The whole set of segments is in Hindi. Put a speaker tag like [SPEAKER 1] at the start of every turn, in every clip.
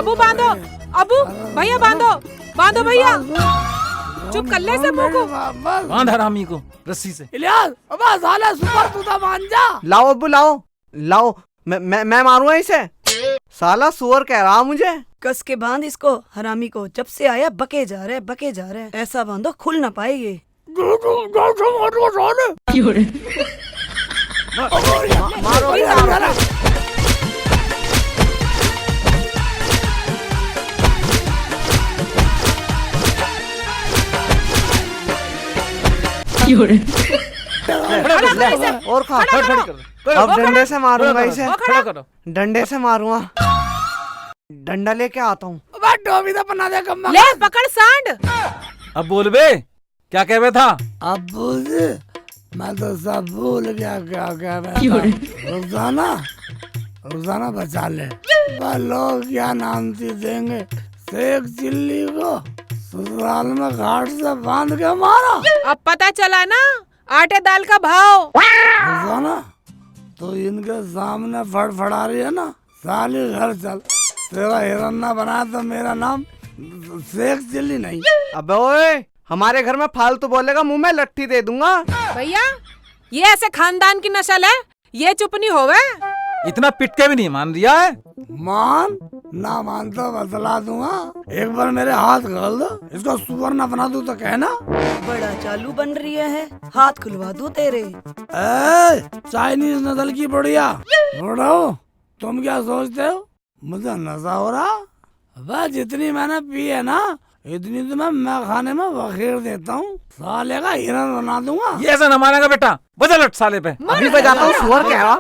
[SPEAKER 1] अबू बांधो, अबू भैया बांधो, बांधो भैया, चुप कर ले से मुंह को।
[SPEAKER 2] बांध हरामी को रस्सी से।
[SPEAKER 3] इलियास अबे साला सुपर तू तो मान जा।
[SPEAKER 4] लाओ अब्बू लाओ लाओ, मैं मारूंगा इसे। साला सुअर कह रहा मुझे।
[SPEAKER 5] कस के बांध इसको, हरामी को। जब से आया बके जा रहे। ऐसा बांधो खुल ना पाए ये।
[SPEAKER 4] मारो और खा। अब डंडे से मारूंगा इसे, डंडे से मारूंगा। डंडा लेके आता हूँ।
[SPEAKER 3] डोबी तो बना दे कम्मा।
[SPEAKER 1] ले पकड़ सांड।
[SPEAKER 2] अब बोल बे, क्या कह रहा था?
[SPEAKER 3] अब बोल, मैं तो सब भूल गया क्या कह रहा था। रोजाना बचा ले। लोग क्या नामती देंगे शेख चिल्ली को ससुराल में घाट से बांध के मारा।
[SPEAKER 1] अब पता चला ना आटे दाल का भाव।
[SPEAKER 3] रोजाना तो इनके सामने फड़फड़ा रही है ना, साली घर चल। तेरा हिरन्ना बना तो मेरा नाम शेख चिल्ली नहीं।
[SPEAKER 4] अबे ओए, हमारे घर में फालतू बोलेगा मुंह में लट्ठी दे दूंगा।
[SPEAKER 1] भैया ये ऐसे खानदान की नस्ल है, ये चुप नहीं होवे।
[SPEAKER 2] इतना पिट के भी नहीं मान दिया है।
[SPEAKER 3] मान ना मान तो बतला दूंगा। एक बार मेरे हाथ खोल दो, इसको सुअर ना बना दूं तो कहना।
[SPEAKER 5] बड़ा चालू बन रही है, हाथ खुलवा दूं तेरे।
[SPEAKER 3] चाइनीज नस्ल की बढ़िया बुढ़ाओ, तुम क्या सोचते हो मुझे नशा हो रहा? वह जितनी मैंने पी है ना, इतनी तो मैं खाने में बखेर देता हूँ। साले का हिरन बना दूंगा।
[SPEAKER 2] ये ऐसा न मानेगा बेटा, बदल लट साले पे।
[SPEAKER 4] अभी बजाता हूँ, सुअर कह रहा।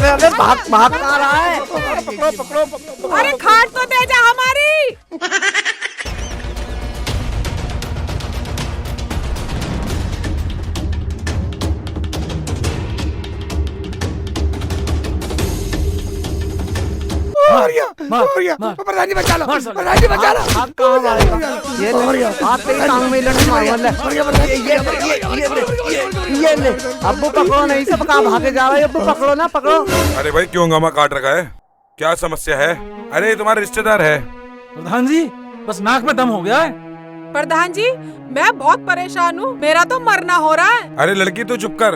[SPEAKER 4] अबे भाग कहाँ रहा है?
[SPEAKER 2] पकड़ो।
[SPEAKER 1] अरे खाट तो दे जा हमारी।
[SPEAKER 3] प्रधान जी बचा लो, प्रधान जी बचा लो।
[SPEAKER 4] भाग कहाँ मारेगा? ये आते ही टांग में लड़ने मारूंगा। ये ले अब्बू पकड़ो, नहीं सब कहाँ भागे जा रहा है। अब्बू पकड़ो ना, पकड़ो।
[SPEAKER 6] अरे भाई क्यों हंगामा काट रखा है? क्या समस्या है? अरे ये तुम्हारे रिश्तेदार है।
[SPEAKER 2] प्रधान जी बस नाक में दम हो गया है।
[SPEAKER 1] प्रधान जी मैं बहुत परेशान हूँ, मेरा तो मरना हो रहा है।
[SPEAKER 6] अरे लड़की तू चुप कर,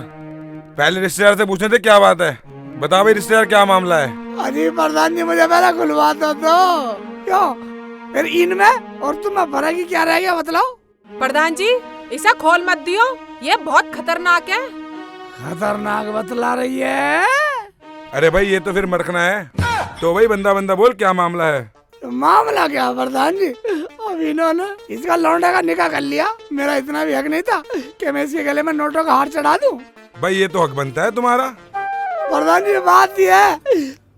[SPEAKER 6] पहले रिश्तेदार से पूछने थे क्या बात है। बता भाई रिश्तेदार क्या मामला है?
[SPEAKER 3] अरे प्रधान जी मुझे पहले खुलवाता तो क्यों फिर इनमें और तुम्हें फर्क ही क्या रह गया बताओ।
[SPEAKER 1] प्रधान जी इसे खोल मत दियो, ये बहुत खतरनाक है।
[SPEAKER 3] खतरनाक बतला रही है।
[SPEAKER 6] अरे भाई ये तो फिर मरखना है। तो भाई बंदा बोल क्या मामला है?
[SPEAKER 3] मामला क्या प्रधान जी, अब इन्होंने इसका लौंडे का निकाह कर लिया। मेरा इतना भी हक नहीं था कि मैं इसके गले में नोटों का हार चढ़ा दूं।
[SPEAKER 6] भाई ये तो हक बनता है तुम्हारा।
[SPEAKER 3] प्रधान जी बात ये है,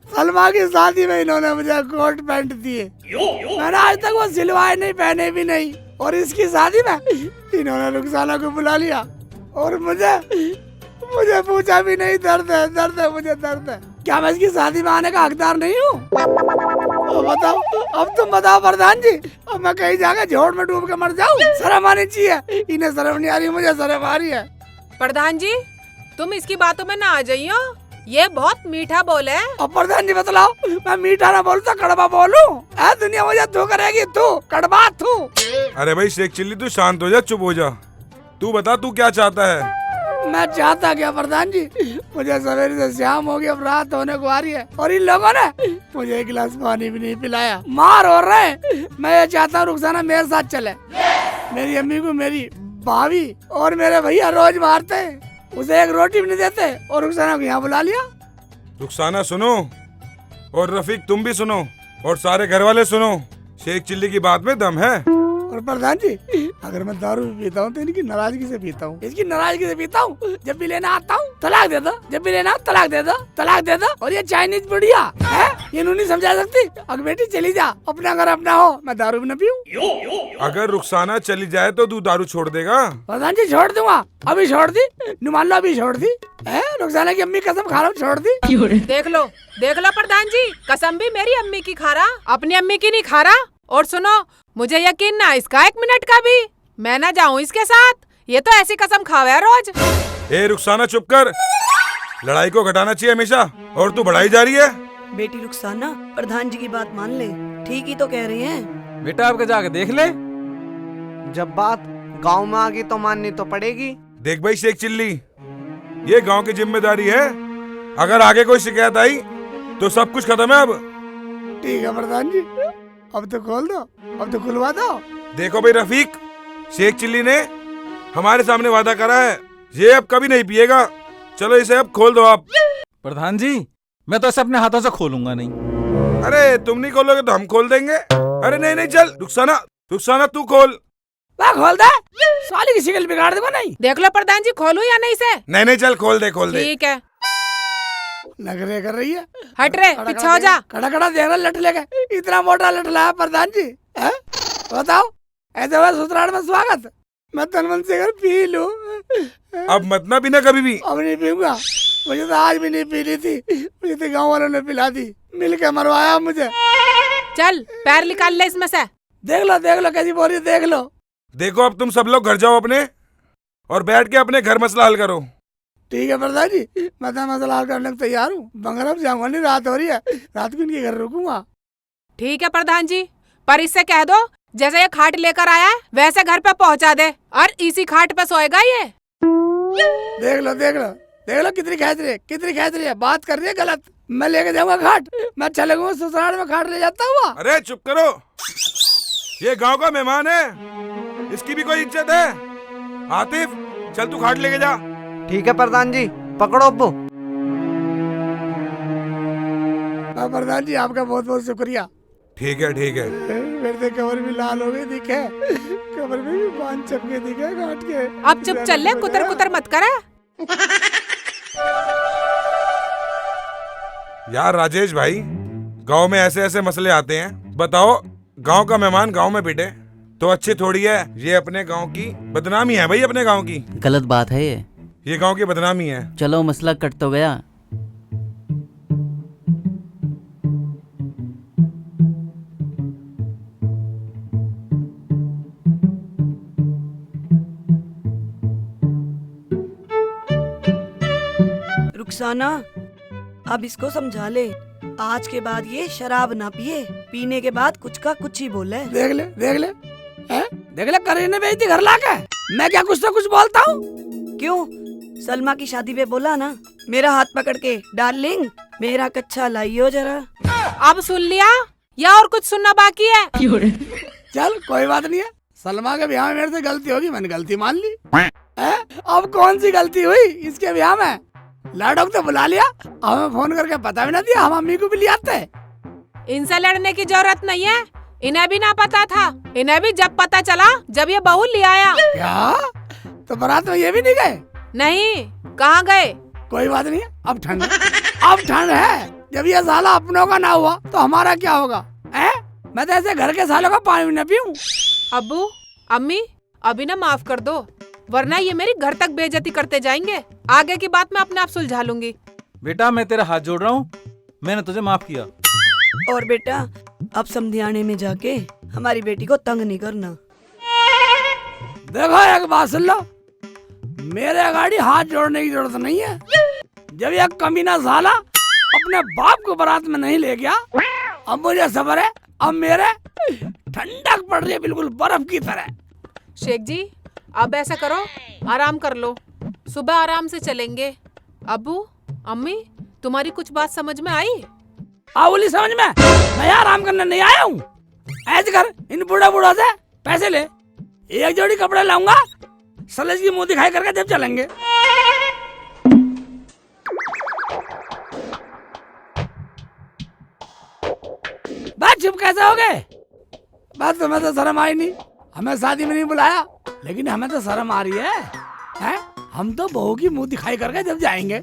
[SPEAKER 3] सलमा की शादी में इन्होंने मुझे कोट पैंट दिए, मैंने आज तक वो सिलवाए नहीं, पहने भी नहीं। और इसकी शादी में इन्होंने रुखसाना को बुला लिया और मुझे पूछा भी नहीं। दर्द है मुझे दर्द है। क्या मैं इसकी शादी में आने का हकदार नहीं हूँ? बताओ, अब तुम बताओ प्रधान जी, अब मैं कहीं जाकर झोड़ में डूब के मर जाऊँ? शर्म आनी चाहिए। इन्हें शर्म नहीं आ रही, मुझे शर्म आ रही है।
[SPEAKER 1] प्रधान जी तुम इसकी बातों में ना आ जाइयो, ये बहुत मीठा बोले।
[SPEAKER 3] अब प्रधान जी बतलाओ, मैं मीठा ना बोलता कड़वा बोलूं? दुनिया मुझे तू करेगी, तू कड़वा तू।
[SPEAKER 6] अरे भाई शेख चिल्ली तू शांत हो जा, चुप हो जा। तू बता तू क्या चाहता है?
[SPEAKER 3] मैं चाहता क्या प्रधान जी, मुझे सवेरे से शाम हो गया, अब रात होने को आ रही है और इन लोगों ने मुझे एक गिलास पानी भी नहीं पिलाया। मार हो रहे। मैं ये चाहता हूँ रुखसाना मेरे साथ चले। मेरी अम्मी को मेरी भाभी और मेरे भैया रोज मारते हैं, उसे एक रोटी भी नहीं देते और रुखसाना को यहाँ बुला लिया।
[SPEAKER 6] रुखसाना सुनो और रफीक तुम भी सुनो और सारे घर वाले सुनो, शेख चिल्ली की बात में दम है।
[SPEAKER 3] और प्रधान जी अगर मैं दारू भी पीता हूँ तो इनकी नाराजगी से पीता हूँ, इसकी नाराजगी से पीता हूँ। जब भी लेना आता हूँ तलाक दे दो, जब भी लेना तलाक दे दो, तलाक दे दो। और ये चाइनीज बुढ़िया है ये नहीं समझा सकती। अगर बेटी चली जा, अपना घर अपना हो, मैं दारू भी न पीऊं।
[SPEAKER 6] अगर रुखसाना चली जाए तो तू दारू छोड़ देगा?
[SPEAKER 3] प्रधान जी छोड़ दूंगा, अभी छोड़ दी, मान लो अभी छोड़ दी। रुखसाना की अम्मी कसम खा रहा हूँ, छोड़ दी।
[SPEAKER 1] देख लो प्रधान जी, कसम भी मेरी अम्मी की खा रहा, अपनी अम्मी की नहीं खा रहा। और सुनो, मुझे यकीन ना इसका 1 मिनट का भी, मैं ना जाऊँ इसके साथ। ये तो ऐसी कसम खावे है रोज।
[SPEAKER 6] ए रुखसाना चुप कर, लड़ाई को घटाना चाहिए हमेशा, और तू बढ़ाई जा रही है।
[SPEAKER 5] बेटी रुखसाना, प्रधान जी की बात मान ले, ठीक ही तो कह रही हैं।
[SPEAKER 2] बेटा आपके जाके देख ले।
[SPEAKER 4] जब बात गांव में आ गई तो माननी तो पड़ेगी।
[SPEAKER 6] देख भाई शेख चिल्ली, ये गांव की जिम्मेदारी है। अगर आगे कोई शिकायत आई तो सब कुछ खत्म है अब।
[SPEAKER 3] ठीक है प्रधान जी, अब तो खोल दो, अब तो खुलवा दो।
[SPEAKER 6] देखो भाई रफीक, शेख चिल्ली ने हमारे सामने वादा करा है, ये अब कभी नहीं पिएगा। चलो इसे अब खोल दो आप।
[SPEAKER 2] प्रधान जी, मैं तो इसे अपने हाथों से खोलूंगा नहीं।
[SPEAKER 6] अरे तुम नहीं खोलोगे तो हम खोल देंगे। अरे नहीं नहीं, चल रुखसाना तू खोल।
[SPEAKER 3] वाह खोल दे, साली की शिकल बिगाड़ दूंगा नहीं।
[SPEAKER 1] देख लो प्रधान जी, खोलूं या नहीं से?
[SPEAKER 6] नहीं चल खोल दे।
[SPEAKER 1] ठीक है।
[SPEAKER 3] नखरे कर रही है।
[SPEAKER 1] हट रे, पीछे हो जा।
[SPEAKER 3] खड़ा खड़ा देख रहा लट लेके, इतना मोटा लट लाया प्रधान जी। बताओ, ऐसे हुआ ससुराल में स्वागत, मैं तन मन से कर पी लूं।
[SPEAKER 6] अब मत ना पीना कभी भी।
[SPEAKER 3] अब नहीं पीऊंगा, मुझे तो आज भी नहीं पी ली थी, मुझे तो गाँव वालों ने पिला दी, मिल के मरवाया मुझे।
[SPEAKER 1] चल पैर निकाल ले इसमें से।
[SPEAKER 3] देख लो कैसी बोल रही, देख लो।
[SPEAKER 6] देखो अब तुम सब लोग घर जाओ अपने, और बैठ के अपने घर मसला हल करो।
[SPEAKER 3] ठीक है प्रधान जी, मैं तो मसला हल करने को तैयार हूँ। बंगरब जाऊंगा नहीं, रात हो रही है, रात को इनके घर रुकूंगा।
[SPEAKER 1] ठीक है प्रधान जी, पर इससे कह दो जैसे ये खाट लेकर आया है वैसे घर पे पहुंचा दे, और इसी खाट पे सोएगा ये।
[SPEAKER 3] देख लो कितनी खेच रही है, बात कर रही है गलत। मैं लेके जाऊंगा खाट, मैं अच्छा लगूंगा ससुराल में खाट ले जाता हुआ।
[SPEAKER 6] अरे चुप करो, ये गांव का मेहमान है, इसकी भी कोई इज्जत है। आतिफ चल तू खाट लेके जा।
[SPEAKER 4] ठीक है प्रधान जी, पकड़ो अब्बू।
[SPEAKER 3] प्रधान जी आपका बहुत बहुत शुक्रिया।
[SPEAKER 6] ठीक है
[SPEAKER 3] मेरे तो कमर भी लाल हो गई दिखे, कमर में भी बांध चपके दिखे काट के।
[SPEAKER 1] अब चुप चल ले, कुतर मत करे।
[SPEAKER 6] यार राजेश भाई, गांव में ऐसे ऐसे मसले आते हैं, बताओ गांव का मेहमान गांव में पिटे तो अच्छी थोड़ी है। ये अपने गांव की बदनामी है भाई, अपने गांव की
[SPEAKER 7] गलत बात है
[SPEAKER 6] ये गांव की बदनामी है।
[SPEAKER 7] चलो मसला कट तो गया।
[SPEAKER 5] रुखसाना, अब इसको समझा ले, आज के बाद ये शराब ना पिए, पीने के बाद कुछ का कुछ ही बोले।
[SPEAKER 3] देख ले करीने बेइज्जती घर लाके। मैं क्या कुछ तो कुछ बोलता हूँ।
[SPEAKER 5] क्यों? सलमा की शादी पे बोला ना, मेरा हाथ पकड़ के डार्लिंग मेरा कच्चा लाइयो जरा।
[SPEAKER 1] अब सुन लिया या और कुछ सुनना बाकी है?
[SPEAKER 3] चल कोई बात नहीं है, सलमा के ब्याह में मेरे से गलती होगी, मैंने गलती मान ली। अब कौन सी गलती हुई इसके ब्याह में? लाडोक तो बुला लिया, हमें फोन करके पता भी ना दिया, हम अम्मी को भी ले आते।
[SPEAKER 1] इनसे लड़ने की जरूरत नहीं है, इन्हें भी ना पता था। इन्हें भी जब पता चला जब ये बहू ले आया।
[SPEAKER 3] क्या? तो बारात में ये भी नहीं गए?
[SPEAKER 1] नहीं, कहाँ गए?
[SPEAKER 3] कोई बात नहीं है, अब ठंड है। जब ये साला अपनों का ना हुआ तो हमारा क्या होगा? मैं तो ऐसे घर के सालों का पानी न पीऊं।
[SPEAKER 1] अब्बू अम्मी अभी ना माफ कर दो, वरना ये मेरी घर तक बेइज्जती करते जाएंगे। आगे की बात मैं अपने आप सुलझा लूंगी।
[SPEAKER 2] बेटा मैं तेरा हाथ जोड़ रहा हूँ, मैंने तुझे माफ किया।
[SPEAKER 5] और बेटा अब समधियाने में जाके हमारी बेटी को तंग नहीं करना।
[SPEAKER 3] देखो एक बात सुन लो, मेरे गाड़ी हाथ जोड़ने की जरूरत नहीं है। जब यह कमीना साला अपने बाप को बारात में नहीं ले गया, अब मुझे सब्र है। अब मेरे ठंडक पड़ रही है बिल्कुल बर्फ की तरह।
[SPEAKER 1] शेख जी अब ऐसा करो, आराम कर लो, सुबह आराम से चलेंगे। अब्बू अम्मी तुम्हारी कुछ बात समझ में आई?
[SPEAKER 3] बोली समझ में? मैं आराम करने नहीं आया हूँ। ऐसे कर, इन बूढ़ा से पैसे ले, एक जोड़ी कपड़े लाऊंगा, सलेज की मुंह दिखाई करके जब चलेंगे। बात चुप कैसे हो गए? बात तुम्हें तो शर्म आई नहीं, हमें शादी में नहीं बुलाया, लेकिन हमें तो शर्म आ रही है? हम तो बहू की मुंह दिखाई करके जब जाएंगे।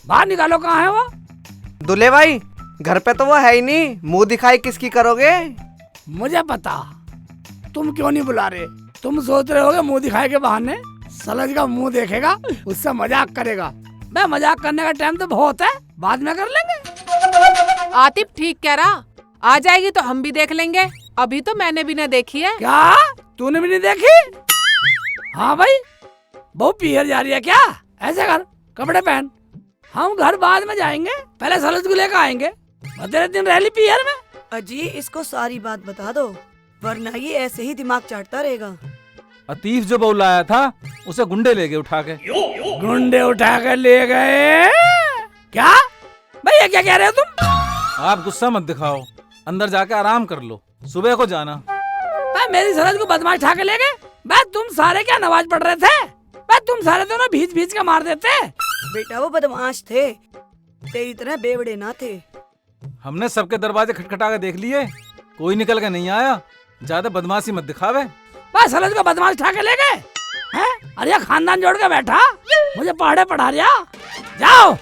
[SPEAKER 3] बाहर निकालो, कहाँ है वो?
[SPEAKER 4] दूल्हे भाई घर पे तो वो है ही नहीं, मुंह दिखाई किसकी करोगे?
[SPEAKER 3] मुझे पता तुम क्यों नहीं बुला रहे। तुम सोच रहे होगे मुंह दिखाए के बहाने सलज का मुंह देखेगा, उससे मजाक करेगा। मैं मजाक करने का टाइम तो बहुत है, बाद में कर लेंगे।
[SPEAKER 1] आतिफ ठीक कह रहा, आ जाएगी तो हम भी देख लेंगे। अभी तो मैंने भी ना देखी है।
[SPEAKER 3] क्या तूने भी नहीं देखी? हाँ भाई, बहुत पीहर जा रही है क्या? ऐसे कर, कपड़े पहन, हम घर बाद में जाएंगे, पहले सलज को लेकर आएंगे। तेरे दिन रह ली पीहर में।
[SPEAKER 5] अजी इसको सारी बात बता दो, वरना ये ऐसे ही दिमाग चाटता रहेगा।
[SPEAKER 2] अतीफ जो बहू लाया था उसे गुंडे ले गए उठा के।
[SPEAKER 3] गुंडे उठा कर ले गए क्या? भैया क्या कह रहे हो तुम?
[SPEAKER 2] आप गुस्सा मत दिखाओ, अंदर जाके आराम कर लो, सुबह को जाना।
[SPEAKER 3] मेरी सरहद को बदमाश उठा के ले गए। मैं तुम सारे क्या नमाज पढ़ रहे थे? मैं तुम सारे दोनों भीज भीज के मार देते।
[SPEAKER 5] बेटा वो बदमाश थे, तेरी तरह बेवड़े ना थे।
[SPEAKER 2] हमने सबके दरवाजे खटखटा के देख लिए, कोई निकल के नहीं आया। ज्यादा बदमाशी मत दिखावे।
[SPEAKER 3] बस सरहद को बदमाश उठा के ले गए हैं? अरे खानदान जोड़ के बैठा, मुझे पहाड़े पढ़ा रिया। जाओ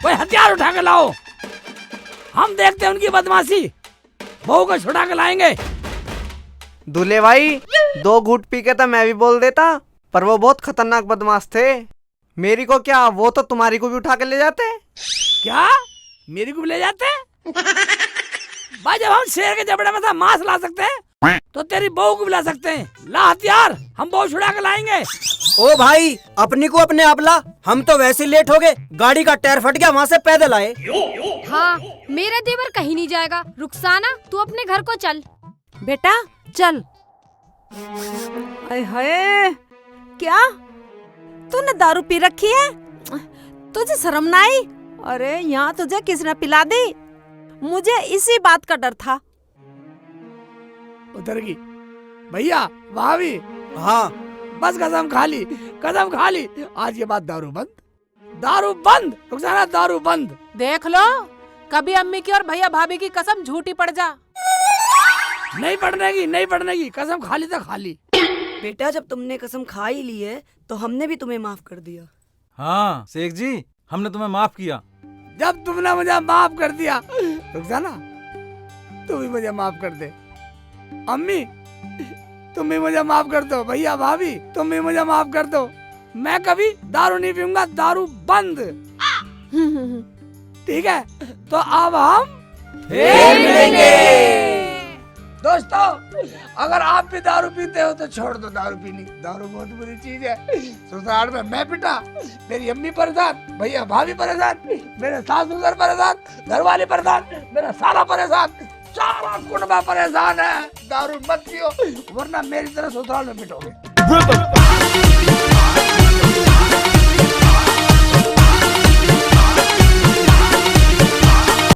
[SPEAKER 3] कोई हथियार उठा के लाओ, हम देखते हैं उनकी बदमाशी। बहू को छुड़ा के लाएंगे।
[SPEAKER 4] दूल्हे भाई, 2 घूंट पी के तो मैं भी बोल देता, पर वो बहुत खतरनाक बदमाश थे। मेरी को क्या, वो तो तुम्हारी को भी उठा के ले जाते।
[SPEAKER 3] क्या मेरी को भी ले जाते? भाई जब हम शेर के जबड़े में था मांस ला सकते हैं, तो तेरी बहू को भी ला सकते हैं। ला हथियार, हम बहू छुड़ा के लाएंगे।
[SPEAKER 8] ओ भाई, अपनी को अपने आप ला, हम तो वैसे लेट हो गए, गाड़ी का टायर फट गया, वहाँ से पैदल आए।
[SPEAKER 9] हाँ, मेरा देवर कहीं नहीं जाएगा। रुखसाना तू अपने घर को चल।
[SPEAKER 1] बेटा चल।
[SPEAKER 10] हाय, क्या तूने दारू पी रखी है? तुझे शर्म ना आई? अरे यहाँ तुझे किसने पिला दी? मुझे इसी बात का डर था।
[SPEAKER 3] उधर की भैया, भाभी,
[SPEAKER 8] हाँ
[SPEAKER 3] बस कसम खा ली, कसम खा ली, आज के बाद दारू बंद, दारू बंद, रुखसाना दारू बंद।
[SPEAKER 1] देख लो, कभी अम्मी की और भैया भाभी की कसम झूठी पड़ जा।
[SPEAKER 3] नहीं पड़ने की कसम खा ली तो खा ली।
[SPEAKER 5] बेटा जब तुमने कसम खा ही ली है, तो हमने भी तुम्हें माफ कर दिया।
[SPEAKER 2] हाँ शेख जी, हमने तुम्हें माफ किया।
[SPEAKER 3] जब तुमने मुझे माफ कर दिया, रुखसाना तू भी मुझे माफ कर दे। अम्मी तुम भी मुझे माफ कर दो। भैया भाभी तुम भी मुझे माफ कर दो। मैं कभी दारू नहीं पीऊंगा, दारू बंद। ठीक है, तो अब हम फिर मिलेंगे। दोस्तों, अगर आप भी दारू पीते हो तो छोड़ दो दारू पीनी। दारू बहुत बुरी चीज है। ससुराल में मैं पिटा, मेरी अम्मी परेशान, भैया भाभी परेशान, मेरे सास ससुर परेशान, घरवाले परेशान, मेरा साला परेशान, सारा कुटुंब परेशान है। दारू मत पियो, वरना मेरी तरह ससुराल में पिटोगे।